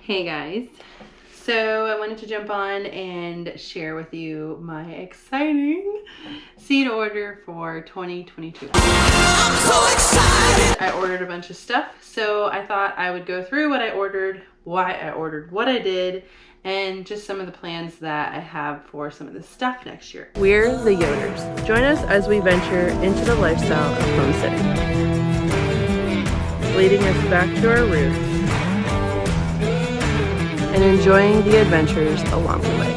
Hey guys, so I wanted to jump on and share with you my exciting seed order for 2022. I'm so excited! I ordered a bunch of stuff, so I thought I would go through what I ordered, why I ordered what I did, and just some of the plans that I have for some of the stuff next year. We're the Yoders. Join us as we venture into the lifestyle of homesteading, leading us back to our roots and enjoying the adventures along the way.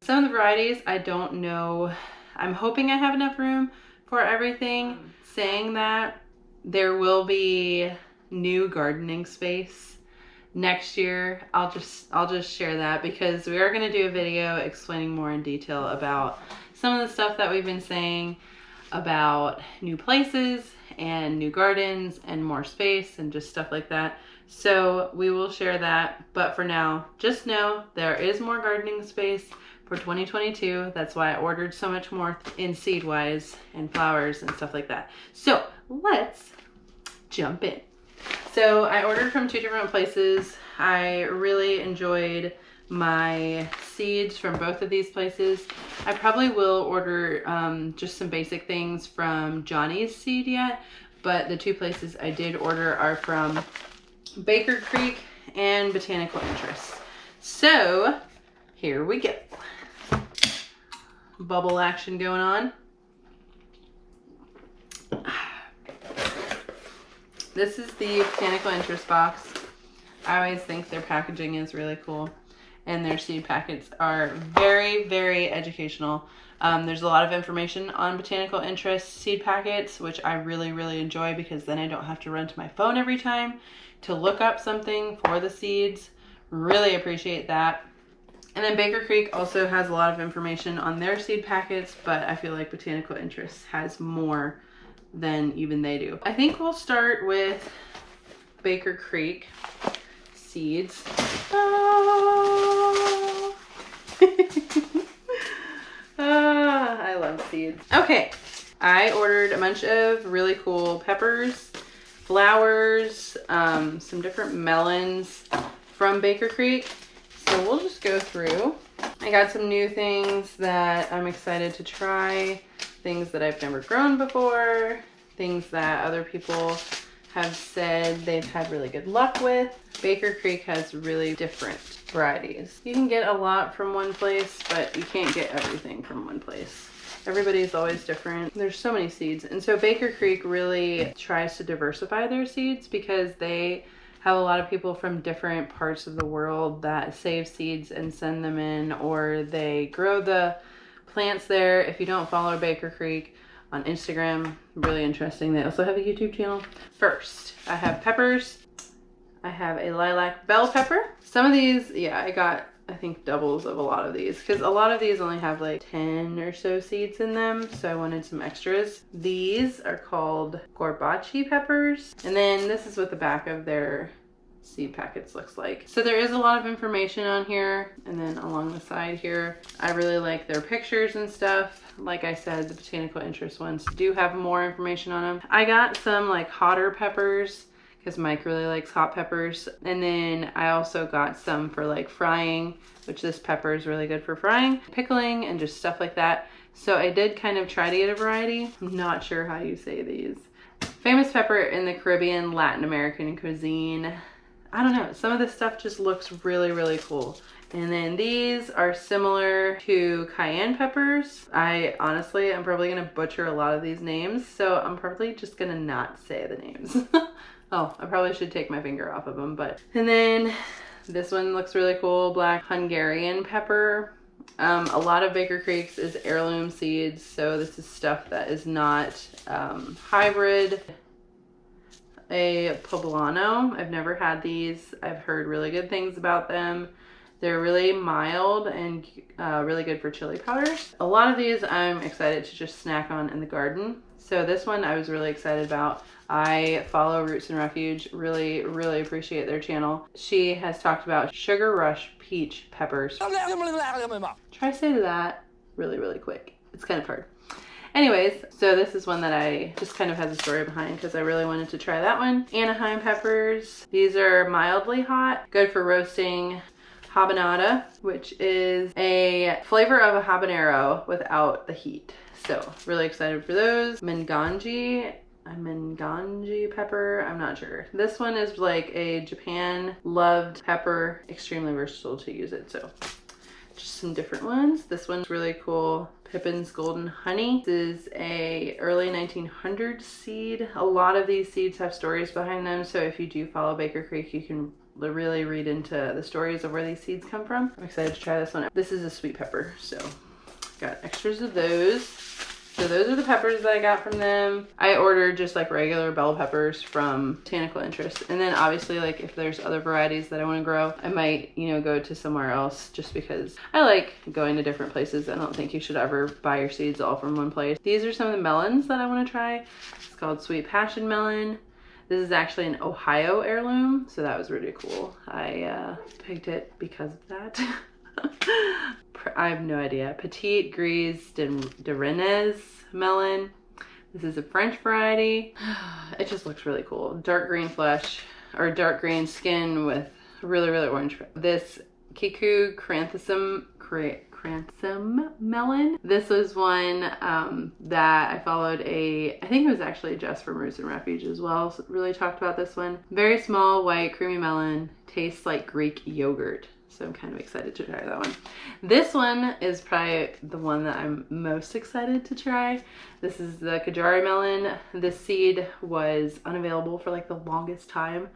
Some of the varieties I don't know. I'm hoping I have enough room for everything. Saying that, there will be new gardening space next year. I'll just share that because we are going to do a video explaining more in detail about some of the stuff that we've been saying about new places and new gardens and more space and just stuff like that. So we will share that, but for now, just know there is more gardening space for 2022. That's why I ordered so much more in seed wise and flowers and stuff like that. So let's jump in. So I ordered from two different places. I really enjoyed my seeds from both of these places. I probably will order just some basic things from Johnny's Seed yet, but the two places I did order are from Baker Creek and Botanical Interest. So here we go. Bubble action going on. This is the Botanical Interest box. I always think their packaging is really cool, and their seed packets are very, very educational. There's a lot of information on Botanical Interest seed packets, which I really, really enjoy because then I don't have to run to my phone every time to look up something for the seeds. Really appreciate that. And then Baker Creek also has a lot of information on their seed packets, but I feel like Botanical Interest has more than even they do. I think we'll start with Baker Creek seeds. Oh. I love seeds. Okay, I ordered a bunch of really cool peppers, flowers, some different melons from Baker Creek. So we'll just go through. I got some new things that I'm excited to try, things that I've never grown before, things that other people have said they've had really good luck with. Baker Creek has really different varieties. You can get a lot from one place, but you can't get everything from one place. Everybody's always different. There's so many seeds. And so Baker Creek really tries to diversify their seeds because they have a lot of people from different parts of the world that save seeds and send them in, or they grow the plants there. If you don't follow Baker Creek on Instagram, really interesting. They also have a YouTube channel. First, I have peppers. I have a lilac bell pepper. Some of these, yeah, I got, I think, doubles of a lot of these because a lot of these only have like 10 or so seeds in them, so I wanted some extras. These are called gorbachi peppers, and then this is what the back of their seed packets looks like. So there is a lot of information on here, and then along the side here, I really like their pictures and stuff. Like I said, the Botanical Interest ones do have more information on them. I got some like hotter peppers because Mike really likes hot peppers. And then I also got some for like frying, which this pepper is really good for frying, pickling, and just stuff like that. So I did kind of try to get a variety. I'm not sure how you say these. Famous pepper in the Caribbean, Latin American cuisine. I don't know, some of this stuff just looks really, really cool. And then these are similar to cayenne peppers. I honestly, I'm probably gonna butcher a lot of these names, so I'm probably just gonna not say the names. Oh, I probably should take my finger off of them, but. And then this one looks really cool, black Hungarian pepper. A lot of Baker Creek's is heirloom seeds, so this is stuff that is not hybrid. A poblano, I've never had these. I've heard really good things about them. They're really mild and really good for chili powders. A lot of these I'm excited to just snack on in the garden. So this one I was really excited about. I follow Roots and Refuge, really, really appreciate their channel. She has talked about Sugar Rush peach peppers. Try to say that really, really quick. It's kind of hard. Anyways, so this is one that I just kind of has a story behind because I really wanted to try that one. Anaheim peppers. These are mildly hot, good for roasting. Habanada, which is a flavor of a habanero without the heat. So really excited for those. Manganji pepper, I'm not sure. This one is like a Japan loved pepper, extremely versatile to use it. So just some different ones. This one's really cool. Pippin's Golden Honey. This is a early 1900s seed. A lot of these seeds have stories behind them. So if you do follow Baker Creek, you can really read into the stories of where these seeds come from. I'm excited to try this one out. This is a sweet pepper, so got extras of those. So those are the peppers that I got from them. I ordered just like regular bell peppers from Botanical Interest. And then obviously like if there's other varieties that I want to grow, I might, you know, go to somewhere else just because I like going to different places. I don't think you should ever buy your seeds all from one place. These are some of the melons that I want to try. It's called Sweet Passion Melon. This is actually an Ohio heirloom, so that was really cool. I picked it because of that. I have no idea. Petite Grise de Rennes melon. This is a French variety. It just looks really cool. Dark green flesh, or dark green skin with really orange. This Kiku Cranthosum melon. This was one that I followed I think it was actually Jess from Roots and Refuge as well. So really talked about this one. Very small, white, creamy melon. Tastes like Greek yogurt. So I'm kind of excited to try that one. This one is probably the one that I'm most excited to try. This is the Kajari melon. This seed was unavailable for like the longest time.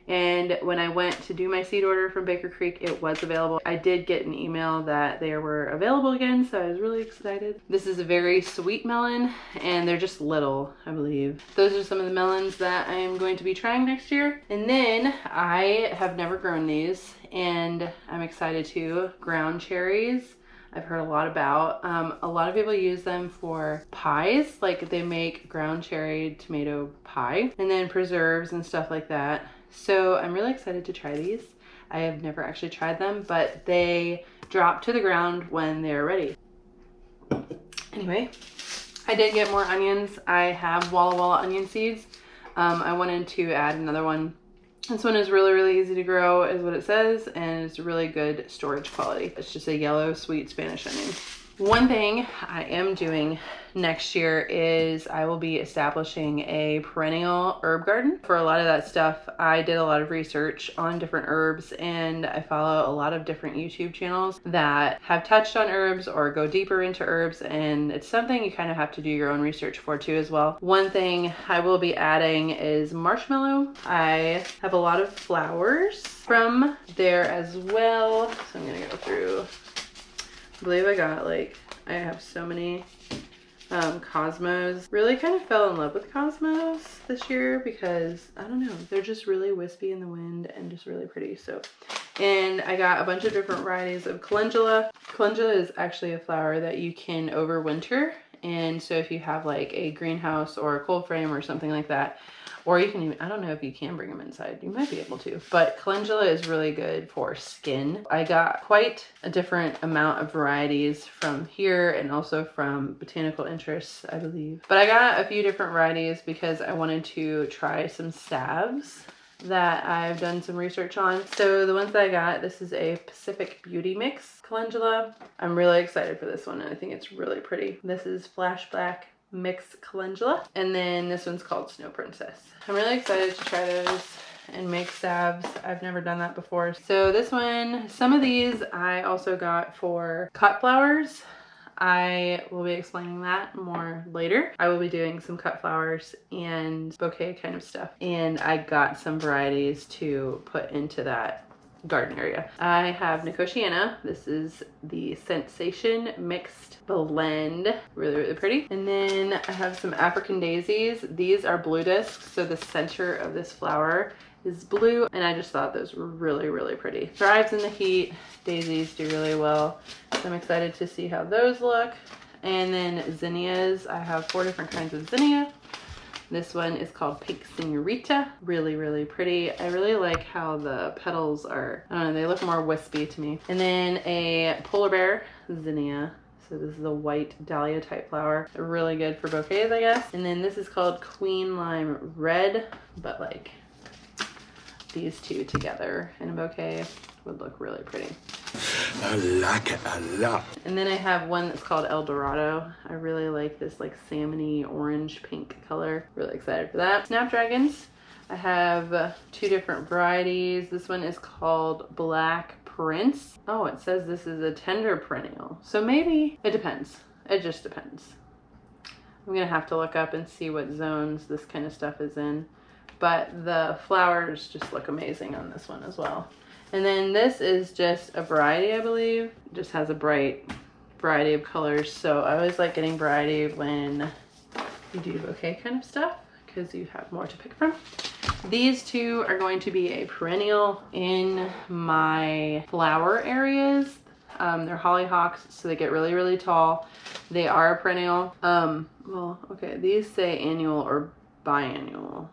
And when I went to do my seed order from Baker Creek, it was available. I did get an email that they were available again, so I was really excited. This is a very sweet melon, and they're just little, I believe. Those are some of the melons that I am going to be trying next year. And then I have never grown these, and I'm excited to. Ground cherries. I've heard a lot about. A lot of people use them for pies, like they make ground cherry tomato pie, and then preserves and stuff like that. So I'm really excited to try these. I have never actually tried them, but they drop to the ground when they're ready. Anyway, I did get more onions. I have Walla Walla onion seeds. I wanted to add another one. This one is really easy to grow, is what it says, and it's really good storage quality. It's just a yellow, sweet Spanish onion. One thing I am doing next year is I will be establishing a perennial herb garden. For a lot of that stuff, I did a lot of research on different herbs, and I follow a lot of different YouTube channels that have touched on herbs or go deeper into herbs, and it's something you kind of have to do your own research for too as well. One thing I will be adding is marshmallow. I have a lot of flowers from there as well, so I'm gonna go through. I believe I have so many Cosmos. Really kind of fell in love with Cosmos this year because, I don't know, they're just really wispy in the wind and just really pretty. So, and I got a bunch of different varieties of calendula. Calendula is actually a flower that you can overwinter. And so if you have like a greenhouse or a cold frame or something like that, or you can even, I don't know if you can bring them inside. You might be able to, but calendula is really good for skin. I got quite a different amount of varieties from here and also from Botanical Interests, I believe. But I got a few different varieties because I wanted to try some salves that I've done some research on. So the ones that I got, this is a Pacific Beauty Mix calendula. I'm really excited for this one, and I think it's really pretty. This is Flash Black Mix calendula, and then this one's called Snow Princess. I'm really excited to try those and make salves. I've never done that before. So this one, some of these I also got for cut flowers. I will be explaining that more later. I will be doing some cut flowers and bouquet kind of stuff, and I got some varieties to put into that garden area. I have Nicotiana. This is the Sensation Mixed Blend. Really pretty. And then I have some African daisies. These are blue discs, so the center of this flower is blue, and I just thought those were really pretty. Thrives in the heat. Daisies do really well, so I'm excited to see how those look. And then zinnias. I have 4 different kinds of zinnia. This one is called Pink Senorita. Really pretty. I really like how the petals are, I don't know, they look more wispy to me. And then a polar bear zinnia. So this is a white dahlia type flower. Really good for bouquets, I guess. And then this is called Queen Lime Red, but like these two together in a bouquet would look really pretty. I like it a lot. And then I have one that's called El Dorado. I really like this like salmony orange pink color. Really excited for that. Snapdragons. I have two different varieties. This one is called Black Prince. Oh, it says this is a tender perennial. So maybe it depends. It just depends. I'm gonna have to look up and see what zones this kind of stuff is in. But the flowers just look amazing on this one as well. And then this is just a variety, I believe. It just has a bright variety of colors. So I always like getting variety when you do bouquet kind of stuff because you have more to pick from. These two are going to be a perennial in my flower areas. They're hollyhocks, so they get really, really tall. They are a perennial. Well, okay, these say annual or biannual.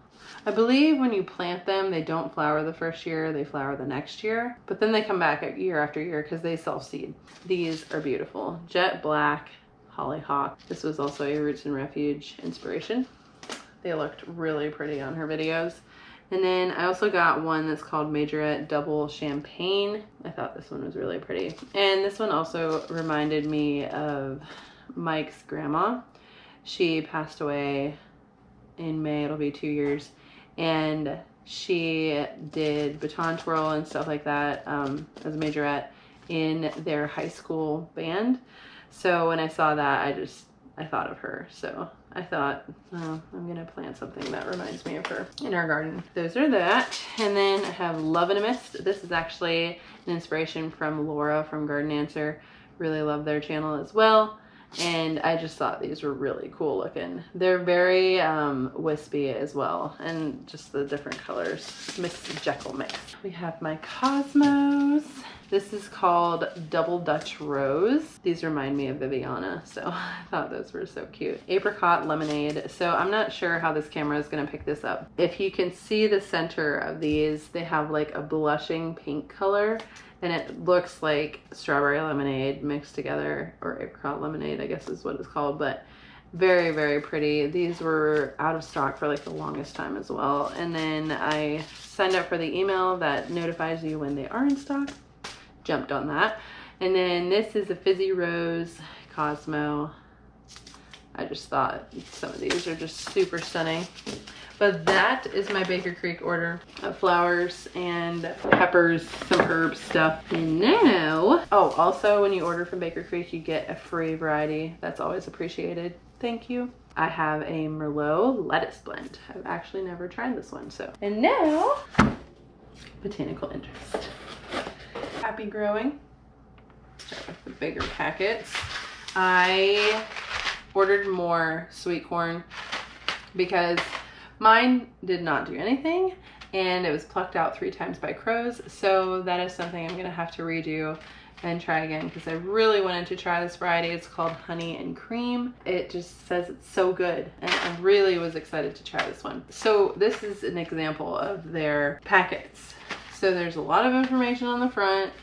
I believe when you plant them, they don't flower the first year, they flower the next year, but then they come back year after year because they self-seed. These are beautiful. Jet black hollyhock. This was also a Roots and Refuge inspiration. They looked really pretty on her videos. And then I also got one that's called Majorette Double Champagne. I thought this one was really pretty. And this one also reminded me of Mike's grandma. She passed away in May, it'll be 2 years. And she did baton twirl and stuff like that as a majorette in their high school band. So when I saw that, I thought of her. So I thought, oh, I'm gonna plant something that reminds me of her in our garden. Those are that. And then I have Love in a Mist. This is actually an inspiration from Laura from Garden Answer. Really love their channel as well. And I just thought these were really cool looking. They're very wispy as well, and just the different colors. Miss Jekyll mix. We have my Cosmos. This is called Double Dutch Rose. These remind me of Viviana, so I thought those were so cute. Apricot Lemonade. So I'm not sure how this camera is gonna pick this up. If you can see the center of these, they have like a blushing pink color, and it looks like strawberry lemonade mixed together, or apricot lemonade, I guess is what it's called, but very, very pretty. These were out of stock for like the longest time as well. And then I signed up for the email that notifies you when they are in stock. Jumped on that. And then this is a Fizzy Rose Cosmo. I just thought some of these are just super stunning. But that is my Baker Creek order of flowers and peppers, some herb stuff. And now, oh, also when you order from Baker Creek, you get a free variety. That's always appreciated. Thank you. I have a Merlot lettuce blend. I've actually never tried this one, so. And now, botanical interest. Happy growing. Start with the bigger packets. I ordered more sweet corn because mine did not do anything and it was plucked out 3 times by crows. So that is something I'm gonna have to redo and try again because I really wanted to try this variety. It's called Honey and Cream. It just says it's so good and I really was excited to try this one. So this is an example of their packets. So there's a lot of information on the front.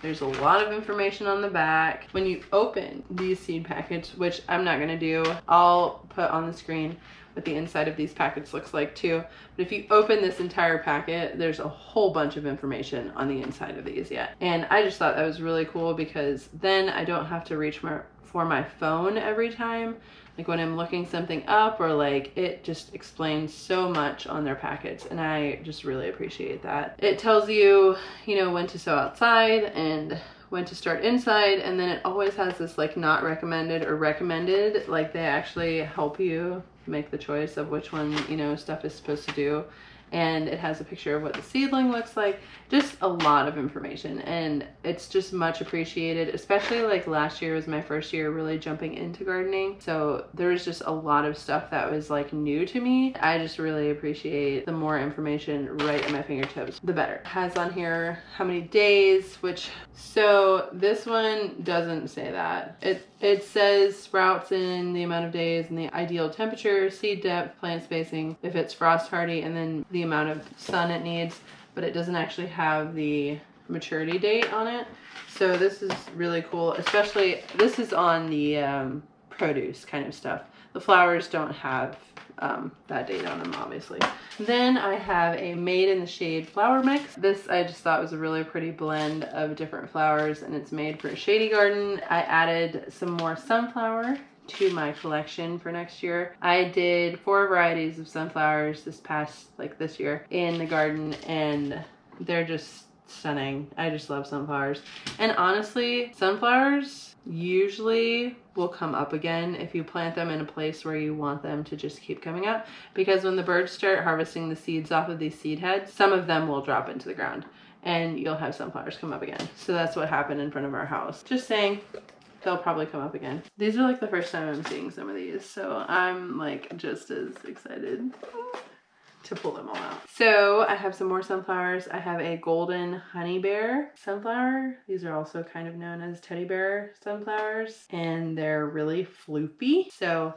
There's a lot of information on the back. When you open these seed packets, which I'm not gonna do, I'll put on the screen what the inside of these packets looks like too. But if you open this entire packet, there's a whole bunch of information on the inside of these yet. And I just thought that was really cool because then I don't have to reach for my phone every time. Like when I'm looking something up, or like it just explains so much on their packets, and I just really appreciate that. It tells you, you know, when to sow outside and when to start inside, and then it always has this like not recommended or recommended, like they actually help you make the choice of which one, you know, stuff is supposed to do. And it has a picture of what the seedling looks like. Just a lot of information, and it's just much appreciated, especially like last year was my first year really jumping into gardening. So there was just a lot of stuff that was like new to me. I just really appreciate the more information right at my fingertips, the better. It has on here how many days, which, so this one doesn't say that. It says sprouts in the amount of days and the ideal temperature, seed depth, plant spacing, if it's frost hardy, and then the amount of sun it needs, but it doesn't actually have the maturity date on it. So this is really cool, especially this is on the produce kind of stuff. The flowers don't have that date on them, obviously. Then I have a Made in the Shade flower mix. This I just thought was a really pretty blend of different flowers, and it's made for a shady garden. I added some more sunflower to my collection for next year. I did 4 varieties of sunflowers this year in the garden, and they're just stunning. I just love sunflowers. And honestly, sunflowers usually will come up again if you plant them in a place where you want them to just keep coming up, because when the birds start harvesting the seeds off of these seed heads, some of them will drop into the ground and you'll have sunflowers come up again. So that's what happened in front of our house. Just saying, they'll probably come up again. These are like the first time I'm seeing some of these, so I'm like just as excited to pull them all out. So I have some more sunflowers. I have a golden honey bear sunflower. These are also kind of known as teddy bear sunflowers, and they're really floopy. So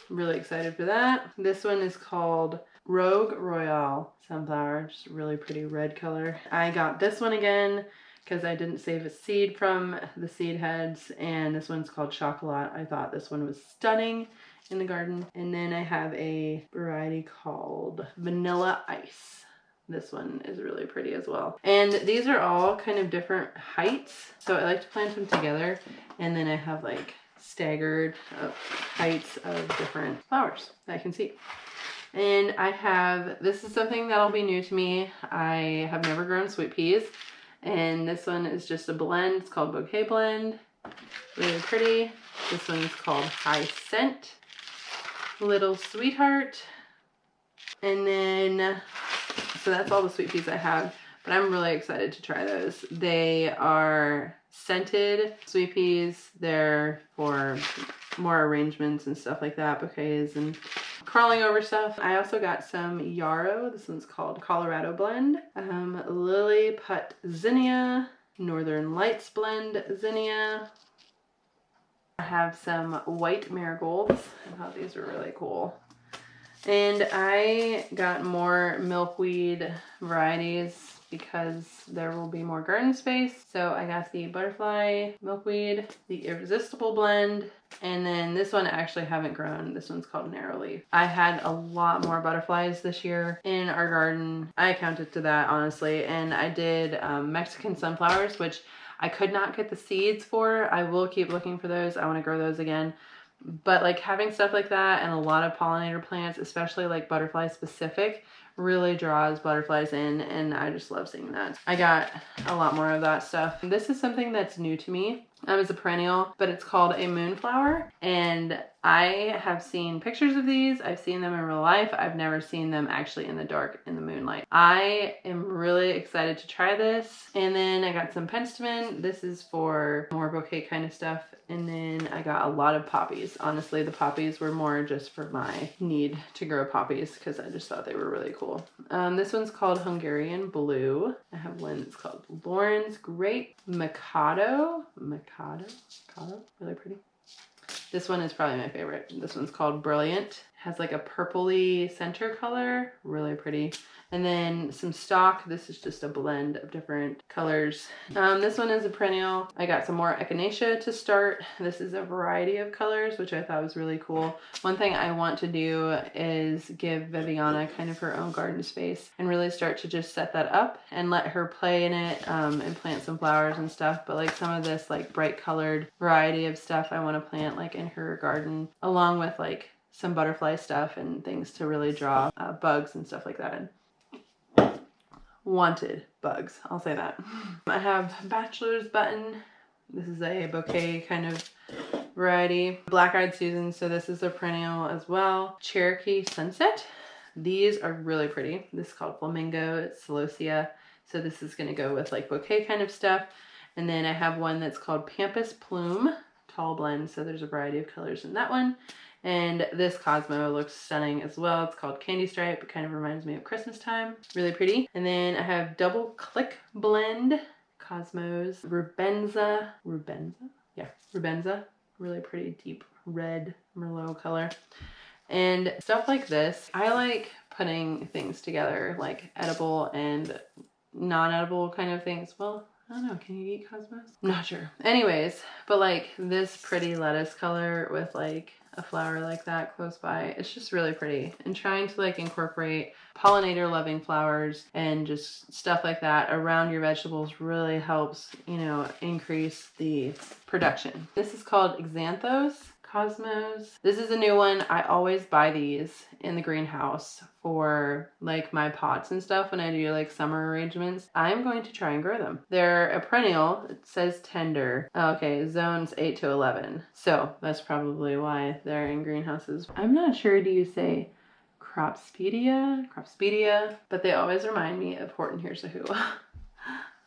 I'm really excited for that. This one is called Rogue Royale sunflower, just really pretty red color. I got this one again because I didn't save a seed from the seed heads, and this one's called Chocolat. I thought this one was stunning in the garden. And then I have a variety called Vanilla Ice. This one is really pretty as well. And these are all kind of different heights, so I like to plant them together, and then I have like staggered heights of different flowers that I can see. And I have, this is something that'll be new to me. I have never grown sweet peas, and this one is just a blend. It's called Bouquet Blend. Really pretty. This one is called High Scent. Little Sweetheart. And then, so that's all the sweet peas I have, but I'm really excited to try those. They are scented sweet peas. They're for more arrangements and stuff like that, bouquets and crawling over stuff. I also got some yarrow. This one's called Colorado Blend. Lily Put Zinnia, Northern Lights Blend Zinnia. I have some white marigolds. I thought these were really cool. And I got more milkweed varieties because there will be more garden space. So I got the butterfly milkweed, the irresistible blend, and then this one I actually haven't grown. This one's called Narrow Leaf. I had a lot more butterflies this year in our garden. I accounted to that, honestly. And I did Mexican sunflowers, which I could not get the seeds for. I will keep looking for those. I want to grow those again. But like having stuff like that and a lot of pollinator plants, especially like butterfly specific, really draws butterflies in, and I just love seeing that. I got a lot more of that stuff. This is something that's new to me. It's a perennial, but it's called a moonflower, and I have seen pictures of these. I've seen them in real life. I've never seen them actually in the dark, in the moonlight. I am really excited to try this. And then I got some penstemon. This is for more bouquet kind of stuff. And then I got a lot of poppies. Honestly, the poppies were more just for my need to grow poppies because I just thought they were really cool. This one's called Hungarian Blue. I have one that's called Lauren's Grape Mikado. Mikado, really pretty. This one is probably my favorite. This one's called Brilliant. Has like a purpley center color, really pretty. And then some stock. This is just a blend of different colors. This one is a perennial. I got some more echinacea to start. This is a variety of colors, which I thought was really cool. One thing I want to do is give Viviana kind of her own garden space and really start to just set that up and let her play in it and plant some flowers and stuff. But like some of this like bright colored variety of stuff I want to plant like in her garden, along with like some butterfly stuff and things to really draw bugs and stuff like that in. Wanted bugs, I'll say that. I have Bachelor's Button. This is a bouquet kind of variety. Black-Eyed Susan, so this is a perennial as well. Cherokee Sunset. These are really pretty. This is called Flamingo, it's Celosia. So this is gonna go with like bouquet kind of stuff. And then I have one that's called Pampas Plume, tall blend. So there's a variety of colors in that one. And this Cosmo looks stunning as well. It's called Candy Stripe. It kind of reminds me of Christmas time. Really pretty. And then I have Double Click Blend Cosmos Rubenza. Yeah, Rubenza. Really pretty deep red Merlot color. And stuff like this. I like putting things together, like edible and non-edible kind of things. Well, I don't know. Can you eat cosmos? I'm not sure. Anyways, but like this pretty lettuce color with like a flower like that close by, it's just really pretty. And trying to like incorporate pollinator loving flowers and just stuff like that around your vegetables really helps, you know, increase the production. This is called Xanthos Cosmos. This is a new one. I always buy these in the greenhouse for like my pots and stuff when I do like summer arrangements. I'm going to try and grow them. They're a perennial. It says tender. Okay, zones 8 to 11. So that's probably why they're in greenhouses. I'm not sure, do you say Cropspedia, but they always remind me of Horton Hears a Who.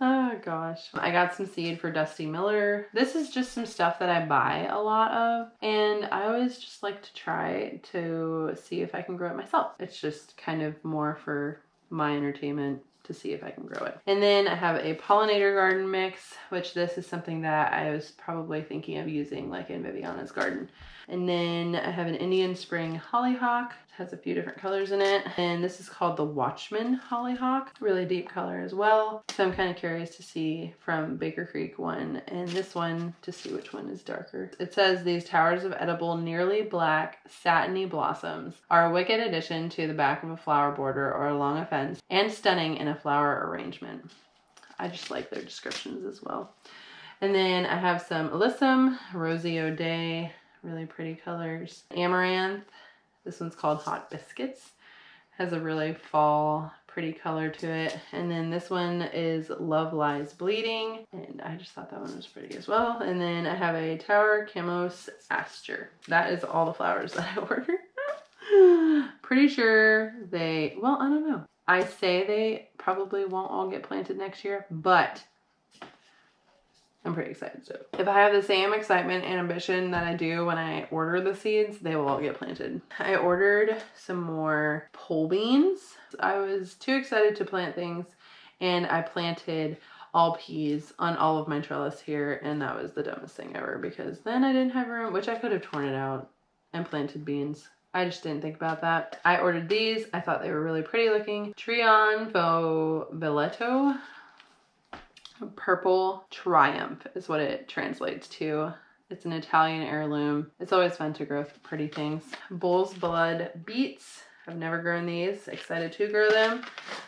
Oh gosh. I got some seed for Dusty Miller. This is just some stuff that I buy a lot of, and I always just like to try to see if I can grow it myself. It's just kind of more for my entertainment to see if I can grow it. And then I have a pollinator garden mix, which this is something that I was probably thinking of using like in Viviana's garden. And then I have an Indian Spring hollyhock. It has a few different colors in it. And this is called the Watchman hollyhock. Really deep color as well. So I'm kind of curious to see from Baker Creek one and this one to see which one is darker. It says these towers of edible, nearly black, satiny blossoms are a wicked addition to the back of a flower border or along a fence and stunning in a flower arrangement. I just like their descriptions as well. And then I have some alyssum, Rosie O'Day, really pretty colors. Amaranth, this one's called Hot Biscuits. Has a really fall, pretty color to it. And then this one is Love Lies Bleeding. And I just thought that one was pretty as well. And then I have a Tower Camos Aster. That is all the flowers that I ordered. Pretty sure they, well, I don't know. I say they probably won't all get planted next year, but I'm pretty excited. So if I have the same excitement and ambition that I do when I order the seeds, they will all get planted. I ordered some more pole beans. I was too excited to plant things, and I planted all peas on all of my trellis here, and that was the dumbest thing ever because then I didn't have room, which I could have torn it out and planted beans. I just didn't think about that. I ordered these. I thought they were really pretty looking. Trion Violetto. Purple Triumph is what it translates to. It's an Italian heirloom. It's always fun to grow pretty things. Bull's Blood beets. I've never grown these. Excited to grow them.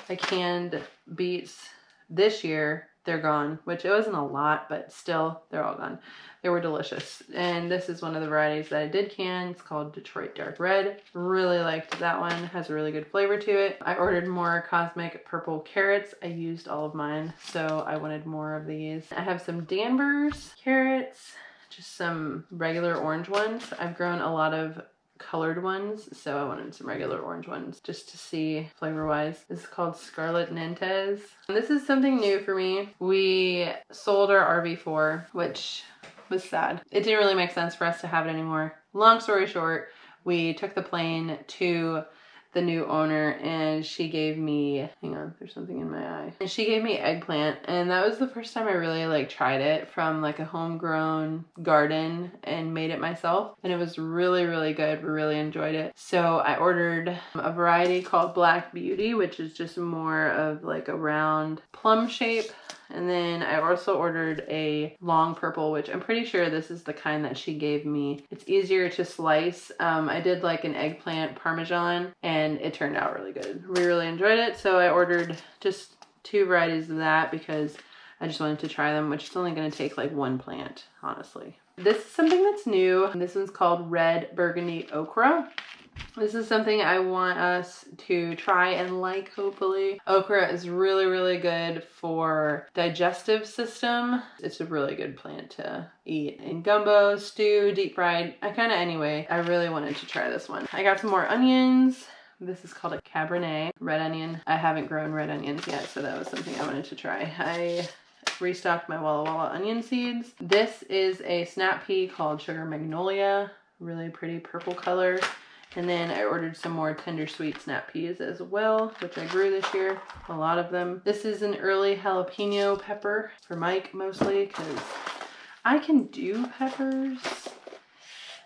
I canned beets this year. They're gone, which it wasn't a lot, but still, they're all gone. They were delicious. And this is one of the varieties that I did can. It's called Detroit Dark Red. Really liked that one. Has a really good flavor to it. I ordered more Cosmic Purple carrots. I used all of mine, so I wanted more of these. I have some Danvers carrots, just some regular orange ones. I've grown a lot of colored ones, so I wanted some regular orange ones just to see flavor wise. This is called Scarlet Nantes. And this is something new for me. We sold our RV4, which was sad. It didn't really make sense for us to have it anymore. Long story short, we took the plane to the new owner and she gave me, hang on, there's something in my eye. And she gave me eggplant, and that was the first time I really like tried it from like a homegrown garden and made it myself. And it was really, really good. We really enjoyed it. So I ordered a variety called Black Beauty, which is just more of like a round plum shape. And then I also ordered a long purple, which I'm pretty sure this is the kind that she gave me. It's easier to slice. I did like an eggplant parmesan and it turned out really good. We really enjoyed it. So I ordered just 2 varieties of that because I just wanted to try them, which is only going to take like 1 plant, honestly. This is something that's new. This one's called Red Burgundy Okra. This is something I want us to try and like, hopefully. Okra is really, really good for digestive system. It's a really good plant to eat in gumbo, stew, deep fried, anyway. I really wanted to try this one. I got some more onions. This is called a Cabernet red onion. I haven't grown red onions yet, so that was something I wanted to try. I restocked my Walla Walla onion seeds. This is a snap pea called Sugar Magnolia. Really pretty purple color. And then I ordered some more tender sweet snap peas as well, which I grew this year, a lot of them. This is an early jalapeno pepper for Mike mostly, because I can do peppers,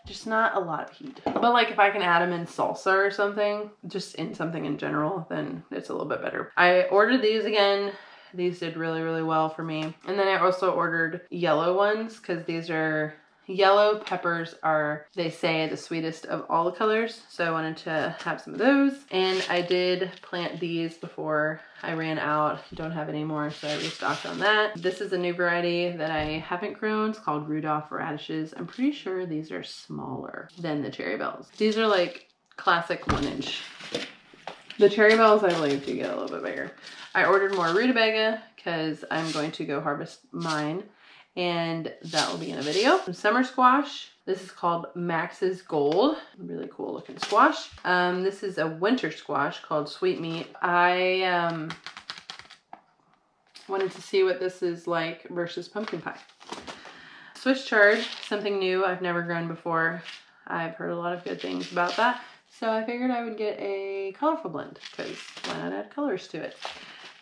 just not a lot of heat. But like if I can add them in salsa or something, just in something in general, then it's a little bit better. I ordered these again. These did really, really well for me. And then I also ordered yellow ones because these are yellow peppers are, they say, the sweetest of all the colors. So I wanted to have some of those. And I did plant these before I ran out. Don't have any more, so I restocked on that. This is a new variety that I haven't grown. It's called Rudolph radishes. I'm pretty sure these are smaller than the cherry bells. These are like classic 1-inch. The cherry bells, I believe, do get a little bit bigger. I ordered more rutabaga because I'm going to go harvest mine, and that will be in a video. Some summer squash. This is called Max's Gold. Really cool looking squash. This is a winter squash called Sweet Meat. I wanted to see what this is like versus pumpkin pie. Swiss chard, something new I've never grown before. I've heard a lot of good things about that. So I figured I would get a colorful blend because why not add colors to it?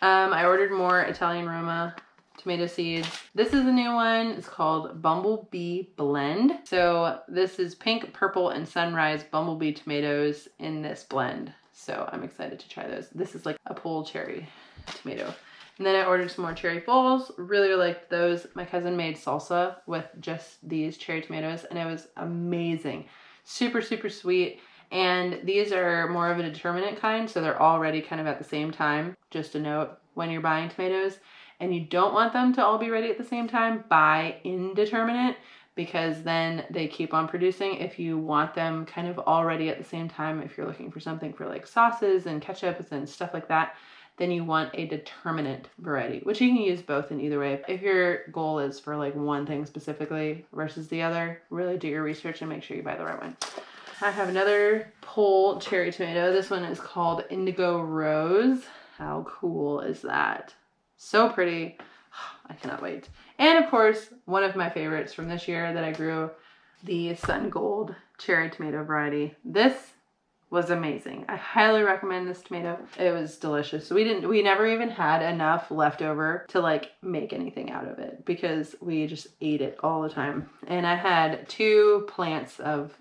I ordered more Italian Roma tomato seeds. This is a new one. It's called Bumblebee Blend. So this is pink, purple, and sunrise bumblebee tomatoes in this blend. So I'm excited to try those. This is like a pull cherry tomato. And then I ordered some more cherry falls. Really liked those. My cousin made salsa with just these cherry tomatoes and it was amazing. Super, super sweet. And these are more of a determinate kind, so they're all ready kind of at the same time. Just a note, when you're buying tomatoes and you don't want them to all be ready at the same time, buy indeterminate because then they keep on producing. If you want them kind of all ready at the same time, if you're looking for something for like sauces and ketchups and stuff like that, then you want a determinate variety, which you can use both in either way. If your goal is for like one thing specifically versus the other, really do your research and make sure you buy the right one. I have another pole cherry tomato. This one is called Indigo Rose. How cool is that? So pretty. I cannot wait. And of course, one of my favorites from this year that I grew, the Sun Gold cherry tomato variety. This was amazing. I highly recommend this tomato. It was delicious. We never even had enough left over to like make anything out of it because we just ate it all the time. And I had 2 plants of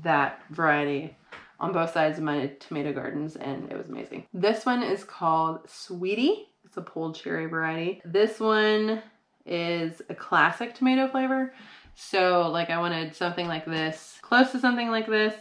that variety on both sides of my tomato gardens and it was amazing. This one is called Sweetie. It's a pulled cherry variety. This one is a classic tomato flavor. So like I wanted something like this, close to something like this,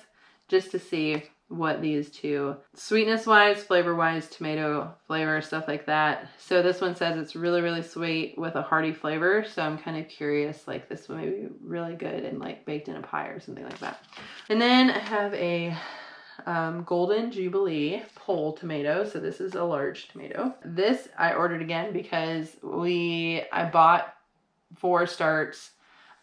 just to see what these two, sweetness wise, flavor wise, tomato flavor, stuff like that. So this one says it's really, really sweet with a hearty flavor. So I'm kind of curious, like this one may be really good and like baked in a pie or something like that. And then I have a Golden Jubilee pole tomato. So this is a large tomato. This I ordered again because I bought 4 starts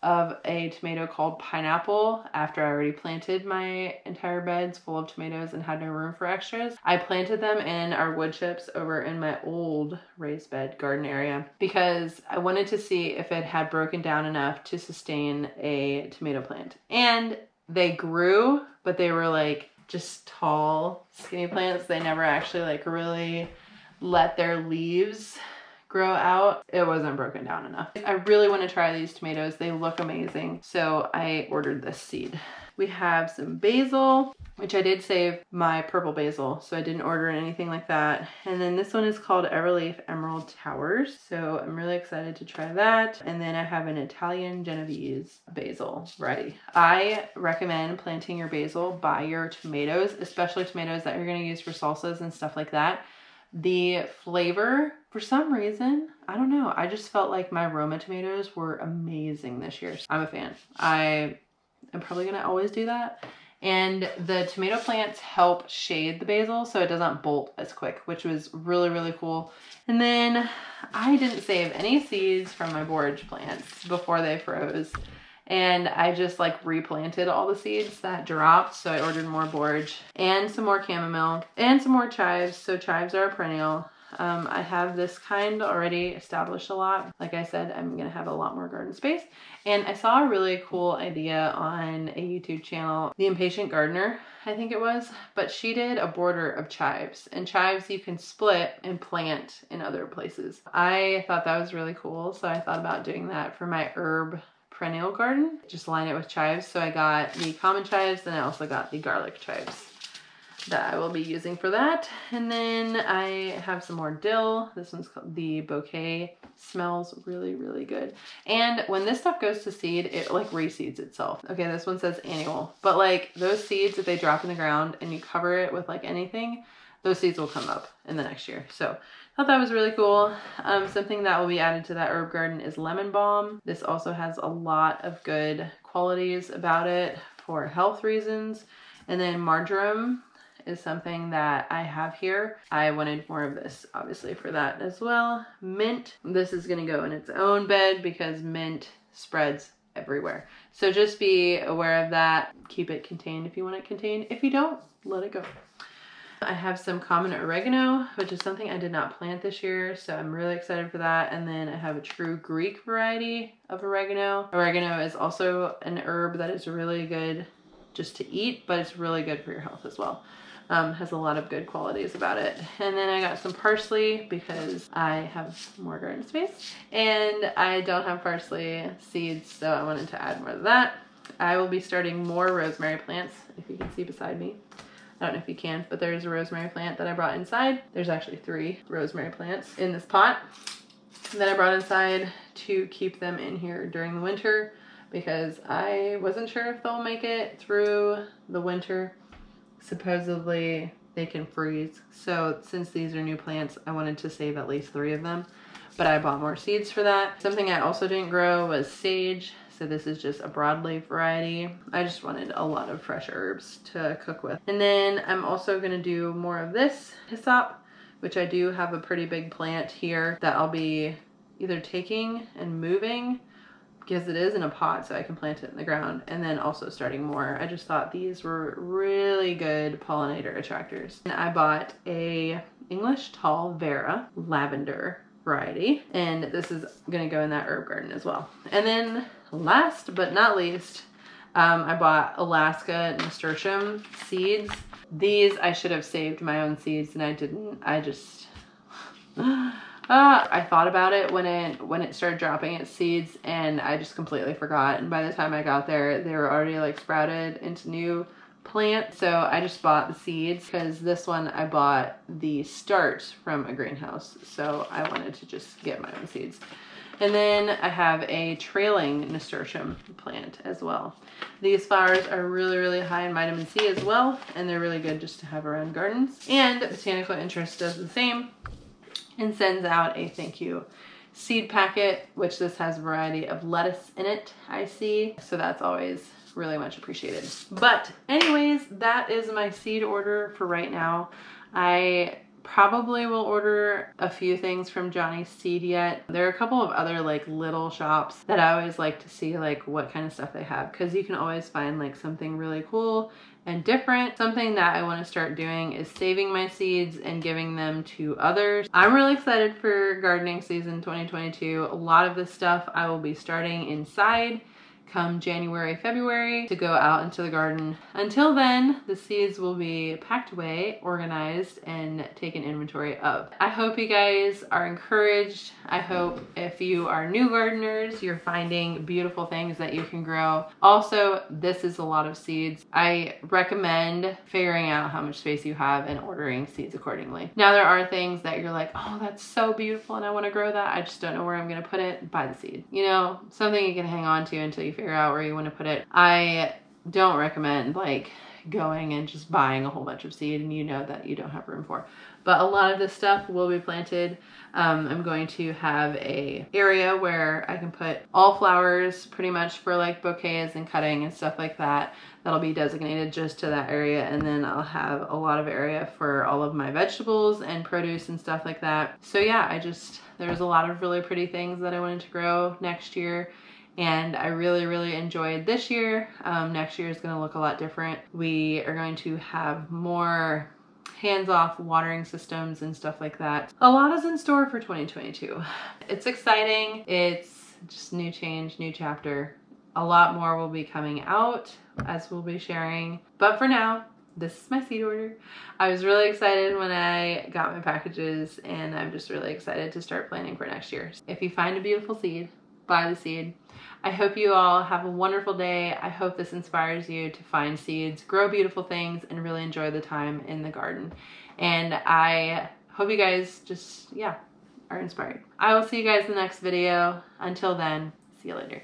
of a tomato called Pineapple after I already planted my entire beds full of tomatoes and had no room for extras. I planted them in our wood chips over in my old raised bed garden area because I wanted to see if it had broken down enough to sustain a tomato plant. And they grew, but they were like just tall, skinny plants. They never actually like really let their leaves grow out. It wasn't broken down enough. I really want to try these tomatoes. They look amazing. So I ordered this seed. We have some basil, which I did save my purple basil, so I didn't order anything like that. And then this one is called Everleaf Emerald Towers. So I'm really excited to try that. And then I have an Italian Genovese basil variety. I recommend planting your basil by your tomatoes, especially tomatoes that you're going to use for salsas and stuff like that. The flavor, for some reason, I don't know, I just felt like my Roma tomatoes were amazing this year. I'm a fan. I am probably gonna always do that. And the tomato plants help shade the basil so it doesn't bolt as quick, which was really, really cool. And then I didn't save any seeds from my borage plants before they froze. And I just like replanted all the seeds that dropped. So I ordered more borage and some more chamomile and some more chives. So chives are a perennial. I have this kind already established a lot. Like I said, I'm going to have a lot more garden space. And I saw a really cool idea on a YouTube channel, The Impatient Gardener, I think it was, but she did a border of chives, and chives you can split and plant in other places. I thought that was really cool. So I thought about doing that for my herb perennial garden. Just line it with chives. So I got the common chives, and I also got the garlic chives. that I will be using for that. And then I have some more dill. This one's called the Bouquet. Smells really, really good. And when this stuff goes to seed, it like reseeds itself. Okay, this one says annual, but like those seeds, if they drop in the ground and you cover it with like anything, those seeds will come up in the next year. So I thought that was really cool. Something that will be added to that herb garden is lemon balm. This also has a lot of good qualities about it for health reasons. And then marjoram is something that I have here. I wanted more of this obviously for that as well. Mint, this is gonna go in its own bed because mint spreads everywhere. So just be aware of that. Keep it contained if you want it contained. If you don't, let it go. I have some common oregano, which is something I did not plant this year, so I'm really excited for that. And then I have a true Greek variety of oregano. Oregano is also an herb that is really good just to eat, but it's really good for your health as well. Has a lot of good qualities about it. And then I got some parsley because I have more garden space and I don't have parsley seeds, so I wanted to add more of that. I will be starting more rosemary plants, if you can see beside me. I don't know if you can, but there's a rosemary plant that I brought inside. There's actually 3 rosemary plants in this pot that I brought inside to keep them in here during the winter because I wasn't sure if they'll make it through the winter. Supposedly they can freeze. So since these are new plants, I wanted to save at least 3 of them, but I bought more seeds for that. Something I also didn't grow was sage. So this is just a broadleaf variety. I just wanted a lot of fresh herbs to cook with. And then I'm also gonna do more of this hyssop, which I do have a pretty big plant here that I'll be either taking and moving because it is in a pot so I can plant it in the ground, and then also starting more. I just thought these were really good pollinator attractors. And I bought a English tall Vera lavender variety, and this is gonna go in that herb garden as well. And then last but not least, I bought Alaska nasturtium seeds. These I should have saved my own seeds and I didn't. I just I thought about it when it started dropping its seeds and I just completely forgot, and by the time I got there they were already like sprouted into new plant. So I just bought the seeds because this one I bought the start from a greenhouse, so I wanted to just get my own seeds. And then I have a trailing nasturtium plant as well. These flowers are really, really high in vitamin C as well, and they're really good just to have around gardens. And Botanical Interest does the same and sends out a thank you seed packet, which this has a variety of lettuce in it, I see. So that's always really much appreciated. But anyways, that is my seed order for right now. I probably will order a few things from Johnny's Seed yet. There are a couple of other like little shops that I always like to see like what kind of stuff they have, because you can always find like something really cool and different. Something that I want to start doing is saving my seeds and giving them to others. I'm really excited for gardening season 2022. A lot of this stuff I will be starting inside come January, February to go out into the garden. Until then, the seeds will be packed away, organized, and taken inventory of. I hope you guys are encouraged. I hope if you are new gardeners, you're finding beautiful things that you can grow. Also, this is a lot of seeds. I recommend figuring out how much space you have and ordering seeds accordingly. Now, there are things that you're like, oh, that's so beautiful and I want to grow that. I just don't know where I'm going to put it. Buy the seed. You know, something you can hang on to until you figure out where you want to put it. I don't recommend like going and just buying a whole bunch of seed and you know that you don't have room for. But a lot of this stuff will be planted. I'm going to have a area where I can put all flowers pretty much for like bouquets and cutting and stuff like that. That'll be designated just to that area, and then I'll have a lot of area for all of my vegetables and produce and stuff like that. So yeah, there's a lot of really pretty things that I wanted to grow next year. And I really, really enjoyed this year. Next year is going to look a lot different. We are going to have more hands-off watering systems and stuff like that. A lot is in store for 2022. It's exciting. It's just new change, new chapter. A lot more will be coming out as we'll be sharing. But for now, this is my seed order. I was really excited when I got my packages, and I'm just really excited to start planning for next year. If you find a beautiful seed, buy the seed. I hope you all have a wonderful day. I hope this inspires you to find seeds, grow beautiful things, and really enjoy the time in the garden. And I hope you guys just, yeah, are inspired. I will see you guys in the next video. Until then, see you later.